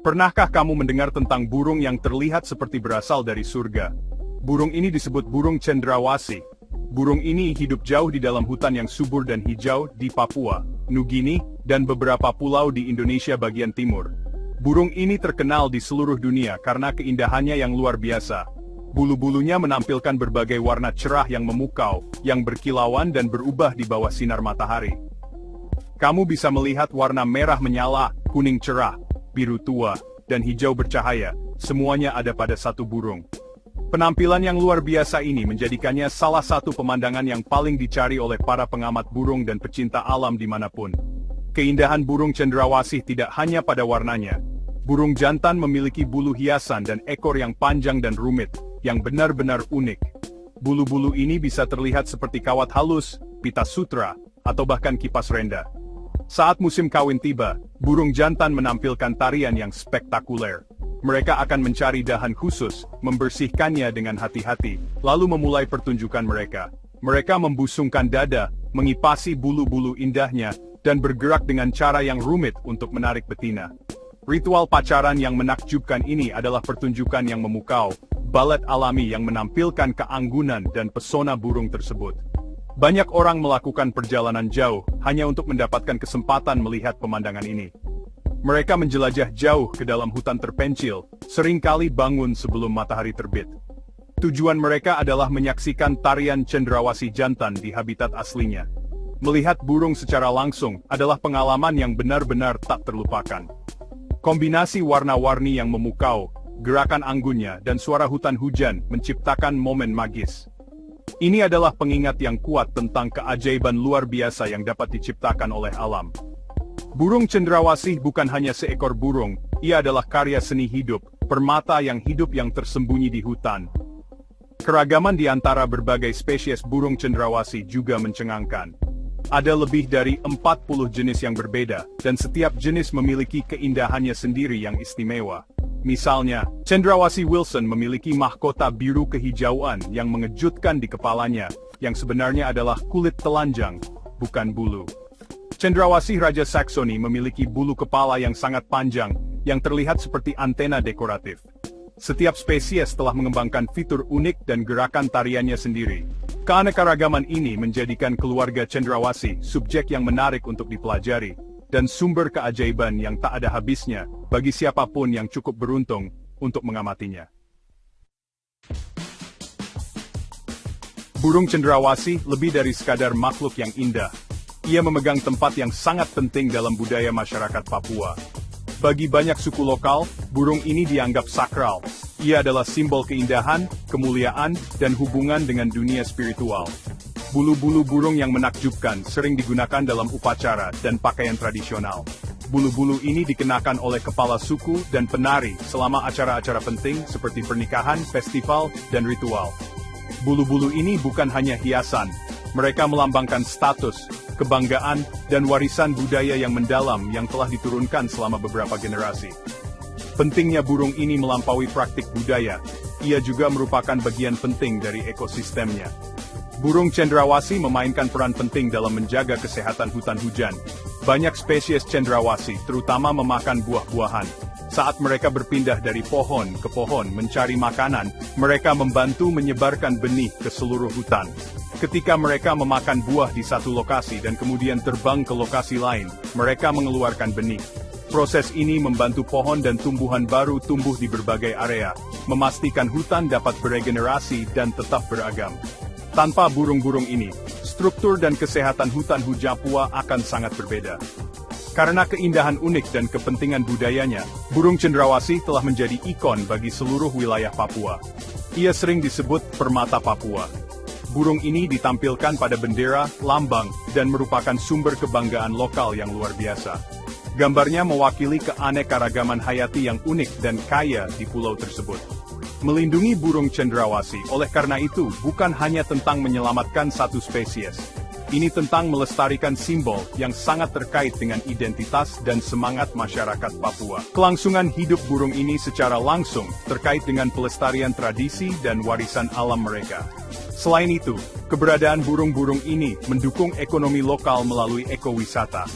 Pernahkah kamu mendengar tentang burung yang terlihat seperti berasal dari surga? Burung ini disebut burung cendrawasih. Burung ini hidup jauh di dalam hutan yang subur dan hijau di Papua, Nugini, dan beberapa pulau di Indonesia bagian timur. Burung ini terkenal di seluruh dunia karena keindahannya yang luar biasa. Bulu-bulunya menampilkan berbagai warna cerah yang memukau, yang berkilauan dan berubah di bawah sinar matahari. Kamu bisa melihat warna merah menyala, kuning cerah, biru tua, dan hijau bercahaya, semuanya ada pada satu burung. Penampilan yang luar biasa ini menjadikannya salah satu pemandangan yang paling dicari oleh para pengamat burung dan pecinta alam dimanapun. Keindahan burung cendrawasih tidak hanya pada warnanya. Burung jantan memiliki bulu hiasan dan ekor yang panjang dan rumit, yang benar-benar unik. Bulu-bulu ini bisa terlihat seperti kawat halus, pita sutra, atau bahkan kipas renda. Saat musim kawin tiba, burung jantan menampilkan tarian yang spektakuler. Mereka akan mencari dahan khusus, membersihkannya dengan hati-hati, lalu memulai pertunjukan mereka. Mereka membusungkan dada, mengipasi bulu-bulu indahnya, dan bergerak dengan cara yang rumit untuk menarik betina. Ritual pacaran yang menakjubkan ini adalah pertunjukan yang memukau, balet alami yang menampilkan keanggunan dan pesona burung tersebut. Banyak orang melakukan perjalanan jauh, hanya untuk mendapatkan kesempatan melihat pemandangan ini. Mereka menjelajah jauh ke dalam hutan terpencil, seringkali bangun sebelum matahari terbit. Tujuan mereka adalah menyaksikan tarian cendrawasih jantan di habitat aslinya. Melihat burung secara langsung adalah pengalaman yang benar-benar tak terlupakan. Kombinasi warna-warni yang memukau, gerakan anggunnya, dan suara hutan hujan menciptakan momen magis. Ini adalah pengingat yang kuat tentang keajaiban luar biasa yang dapat diciptakan oleh alam. Burung cendrawasih bukan hanya seekor burung, ia adalah karya seni hidup, permata yang hidup yang tersembunyi di hutan. Keragaman di antara berbagai spesies burung cendrawasih juga mencengangkan. Ada lebih dari 40 jenis yang berbeda, dan setiap jenis memiliki keindahannya sendiri yang istimewa. Misalnya, cendrawasih Wilson memiliki mahkota biru kehijauan yang mengejutkan di kepalanya, yang sebenarnya adalah kulit telanjang, bukan bulu. Cendrawasih Raja Saxony memiliki bulu kepala yang sangat panjang, yang terlihat seperti antena dekoratif. Setiap spesies telah mengembangkan fitur unik dan gerakan tariannya sendiri. Keanekaragaman ini menjadikan keluarga cendrawasih subjek yang menarik untuk dipelajari, dan sumber keajaiban yang tak ada habisnya bagi siapapun yang cukup beruntung untuk mengamatinya. Burung cendrawasih lebih dari sekadar makhluk yang indah. Ia memegang tempat yang sangat penting dalam budaya masyarakat Papua. Bagi banyak suku lokal, burung ini dianggap sakral. Ia adalah simbol keindahan, kemuliaan, dan hubungan dengan dunia spiritual. Bulu-bulu burung yang menakjubkan sering digunakan dalam upacara dan pakaian tradisional. Bulu-bulu ini dikenakan oleh kepala suku dan penari selama acara-acara penting seperti pernikahan, festival, dan ritual. Bulu-bulu ini bukan hanya hiasan, mereka melambangkan status, kebanggaan, dan warisan budaya yang mendalam yang telah diturunkan selama beberapa generasi. Pentingnya burung ini melampaui praktik budaya, ia juga merupakan bagian penting dari ekosistemnya. Burung cendrawasih memainkan peran penting dalam menjaga kesehatan hutan hujan. Banyak spesies cendrawasih terutama memakan buah-buahan. Saat mereka berpindah dari pohon ke pohon mencari makanan, mereka membantu menyebarkan benih ke seluruh hutan. Ketika mereka memakan buah di satu lokasi dan kemudian terbang ke lokasi lain, mereka mengeluarkan benih. Proses ini membantu pohon dan tumbuhan baru tumbuh di berbagai area, memastikan hutan dapat beregenerasi dan tetap beragam. Tanpa burung-burung ini, struktur dan kesehatan hutan Papua akan sangat berbeda. Karena keindahan unik dan kepentingan budayanya, burung cendrawasih telah menjadi ikon bagi seluruh wilayah Papua. Ia sering disebut permata Papua. Burung ini ditampilkan pada bendera, lambang, dan merupakan sumber kebanggaan lokal yang luar biasa. Gambarnya mewakili keanekaragaman hayati yang unik dan kaya di pulau tersebut. Melindungi burung cendrawasih oleh karena itu bukan hanya tentang menyelamatkan satu spesies. Ini tentang melestarikan simbol yang sangat terkait dengan identitas dan semangat masyarakat Papua. Kelangsungan hidup burung ini secara langsung terkait dengan pelestarian tradisi dan warisan alam mereka. Selain itu, keberadaan burung-burung ini mendukung ekonomi lokal melalui ekowisata.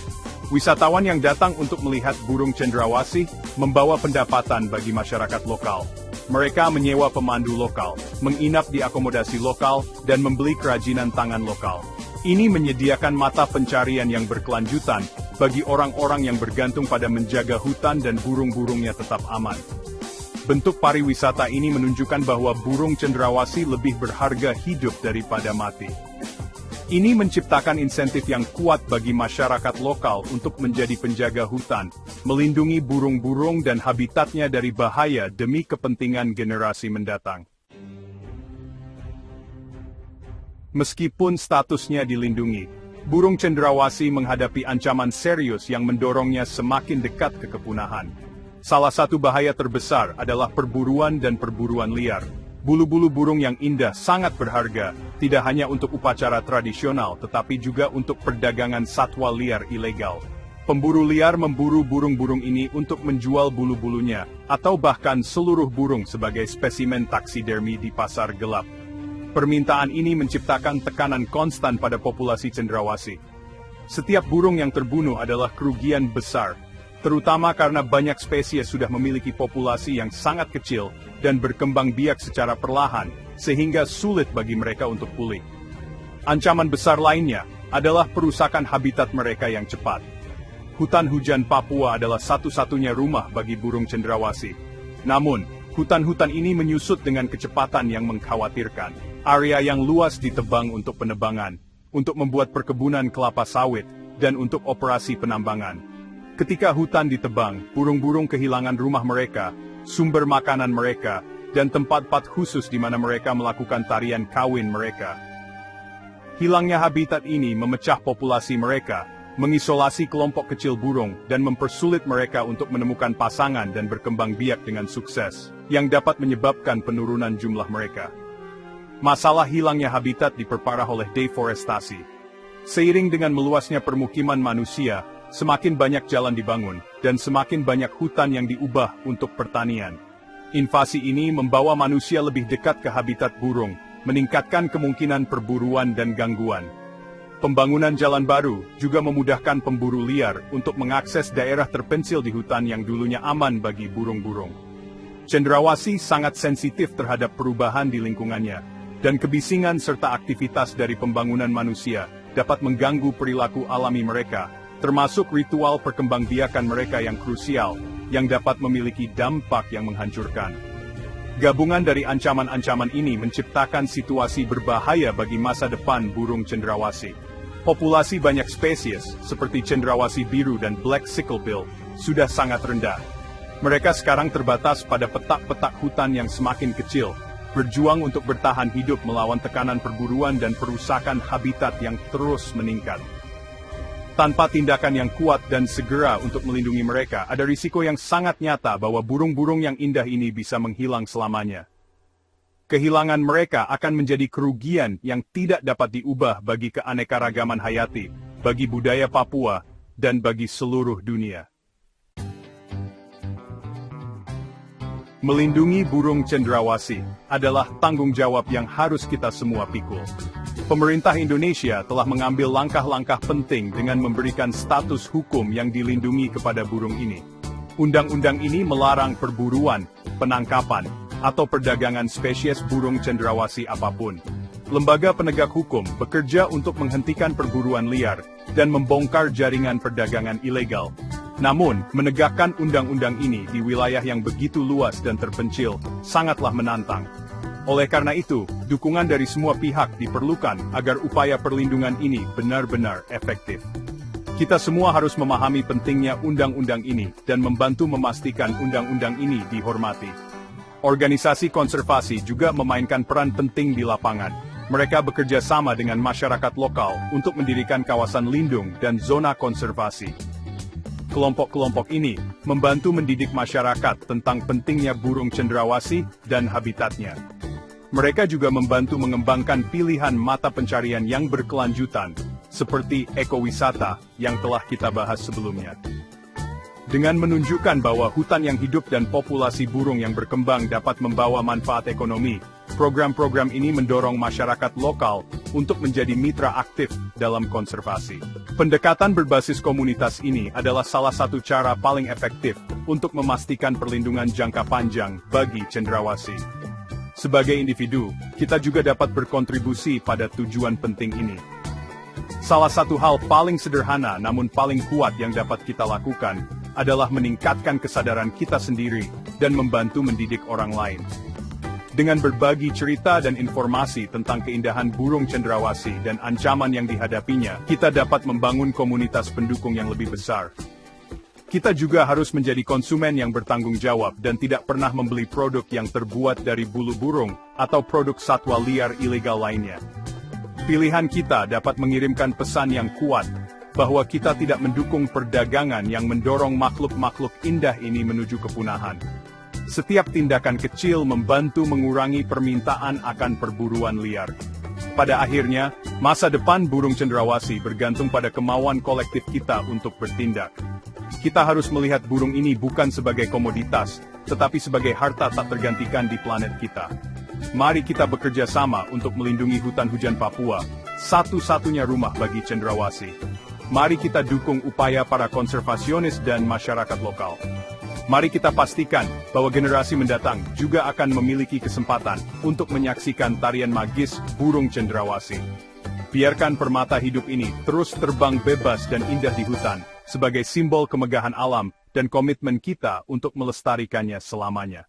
Wisatawan yang datang untuk melihat burung cendrawasih membawa pendapatan bagi masyarakat lokal. Mereka menyewa pemandu lokal, menginap di akomodasi lokal, dan membeli kerajinan tangan lokal. Ini menyediakan mata pencarian yang berkelanjutan bagi orang-orang yang bergantung pada menjaga hutan dan burung-burungnya tetap aman. Bentuk pariwisata ini menunjukkan bahwa burung cendrawasih lebih berharga hidup daripada mati. Ini menciptakan insentif yang kuat bagi masyarakat lokal untuk menjadi penjaga hutan, melindungi burung-burung dan habitatnya dari bahaya demi kepentingan generasi mendatang. Meskipun statusnya dilindungi, burung cendrawasih menghadapi ancaman serius yang mendorongnya semakin dekat ke kepunahan. Salah satu bahaya terbesar adalah perburuan dan perburuan liar. Bulu-bulu burung yang indah sangat berharga, tidak hanya untuk upacara tradisional tetapi juga untuk perdagangan satwa liar ilegal. Pemburu liar memburu burung-burung ini untuk menjual bulu-bulunya, atau bahkan seluruh burung sebagai spesimen taksidermi di pasar gelap. Permintaan ini menciptakan tekanan konstan pada populasi cendrawasih. Setiap burung yang terbunuh adalah kerugian besar, terutama karena banyak spesies sudah memiliki populasi yang sangat kecil dan berkembang biak secara perlahan, sehingga sulit bagi mereka untuk pulih. Ancaman besar lainnya adalah perusakan habitat mereka yang cepat. Hutan hujan Papua adalah satu-satunya rumah bagi burung cendrawasih. Namun, hutan-hutan ini menyusut dengan kecepatan yang mengkhawatirkan. Area yang luas ditebang untuk penebangan, untuk membuat perkebunan kelapa sawit, dan untuk operasi penambangan. Ketika hutan ditebang, burung-burung kehilangan rumah mereka, sumber makanan mereka, dan tempat-tempat khusus di mana mereka melakukan tarian kawin mereka. Hilangnya habitat ini memecah populasi mereka, mengisolasi kelompok kecil burung, dan mempersulit mereka untuk menemukan pasangan dan berkembang biak dengan sukses, yang dapat menyebabkan penurunan jumlah mereka. Masalah hilangnya habitat diperparah oleh deforestasi. Seiring dengan meluasnya permukiman manusia, semakin banyak jalan dibangun, dan semakin banyak hutan yang diubah untuk pertanian. Invasi ini membawa manusia lebih dekat ke habitat burung, meningkatkan kemungkinan perburuan dan gangguan. Pembangunan jalan baru juga memudahkan pemburu liar untuk mengakses daerah terpencil di hutan yang dulunya aman bagi burung-burung. Cendrawasih sangat sensitif terhadap perubahan di lingkungannya, dan kebisingan serta aktivitas dari pembangunan manusia dapat mengganggu perilaku alami mereka, termasuk ritual perkembangbiakan mereka yang krusial, yang dapat memiliki dampak yang menghancurkan. Gabungan dari ancaman-ancaman ini menciptakan situasi berbahaya bagi masa depan burung cendrawasih. Populasi banyak spesies, seperti cendrawasih biru dan black sicklebill, sudah sangat rendah. Mereka sekarang terbatas pada petak-petak hutan yang semakin kecil, berjuang untuk bertahan hidup melawan tekanan perburuan dan perusakan habitat yang terus meningkat. Tanpa tindakan yang kuat dan segera untuk melindungi mereka, ada risiko yang sangat nyata bahwa burung-burung yang indah ini bisa menghilang selamanya. Kehilangan mereka akan menjadi kerugian yang tidak dapat diubah bagi keanekaragaman hayati, bagi budaya Papua, dan bagi seluruh dunia. Melindungi burung cendrawasih adalah tanggung jawab yang harus kita semua pikul. Pemerintah Indonesia telah mengambil langkah-langkah penting dengan memberikan status hukum yang dilindungi kepada burung ini. Undang-undang ini melarang perburuan, penangkapan, atau perdagangan spesies burung cendrawasih apapun. Lembaga penegak hukum bekerja untuk menghentikan perburuan liar dan membongkar jaringan perdagangan ilegal. Namun, menegakkan undang-undang ini di wilayah yang begitu luas dan terpencil sangatlah menantang. Oleh karena itu, dukungan dari semua pihak diperlukan agar upaya perlindungan ini benar-benar efektif. Kita semua harus memahami pentingnya undang-undang ini dan membantu memastikan undang-undang ini dihormati. Organisasi konservasi juga memainkan peran penting di lapangan. Mereka bekerja sama dengan masyarakat lokal untuk mendirikan kawasan lindung dan zona konservasi. Kelompok-kelompok ini membantu mendidik masyarakat tentang pentingnya burung cendrawasih dan habitatnya. Mereka juga membantu mengembangkan pilihan mata pencarian yang berkelanjutan, seperti ekowisata yang telah kita bahas sebelumnya. Dengan menunjukkan bahwa hutan yang hidup dan populasi burung yang berkembang dapat membawa manfaat ekonomi, program-program ini mendorong masyarakat lokal untuk menjadi mitra aktif dalam konservasi. Pendekatan berbasis komunitas ini adalah salah satu cara paling efektif untuk memastikan perlindungan jangka panjang bagi cendrawasih. Sebagai individu, kita juga dapat berkontribusi pada tujuan penting ini. Salah satu hal paling sederhana namun paling kuat yang dapat kita lakukan adalah meningkatkan kesadaran kita sendiri dan membantu mendidik orang lain. Dengan berbagi cerita dan informasi tentang keindahan burung cendrawasih dan ancaman yang dihadapinya, kita dapat membangun komunitas pendukung yang lebih besar. Kita juga harus menjadi konsumen yang bertanggung jawab dan tidak pernah membeli produk yang terbuat dari bulu burung atau produk satwa liar ilegal lainnya. Pilihan kita dapat mengirimkan pesan yang kuat bahwa kita tidak mendukung perdagangan yang mendorong makhluk-makhluk indah ini menuju kepunahan. Setiap tindakan kecil membantu mengurangi permintaan akan perburuan liar. Pada akhirnya, masa depan burung cendrawasih bergantung pada kemauan kolektif kita untuk bertindak. Kita harus melihat burung ini bukan sebagai komoditas, tetapi sebagai harta tak tergantikan di planet kita. Mari kita bekerja sama untuk melindungi hutan hujan Papua, satu-satunya rumah bagi cendrawasih. Mari kita dukung upaya para konservasionis dan masyarakat lokal. Mari kita pastikan bahwa generasi mendatang juga akan memiliki kesempatan untuk menyaksikan tarian magis burung cendrawasih. Biarkan permata hidup ini terus terbang bebas dan indah di hutan, sebagai simbol kemegahan alam dan komitmen kita untuk melestarikannya selamanya.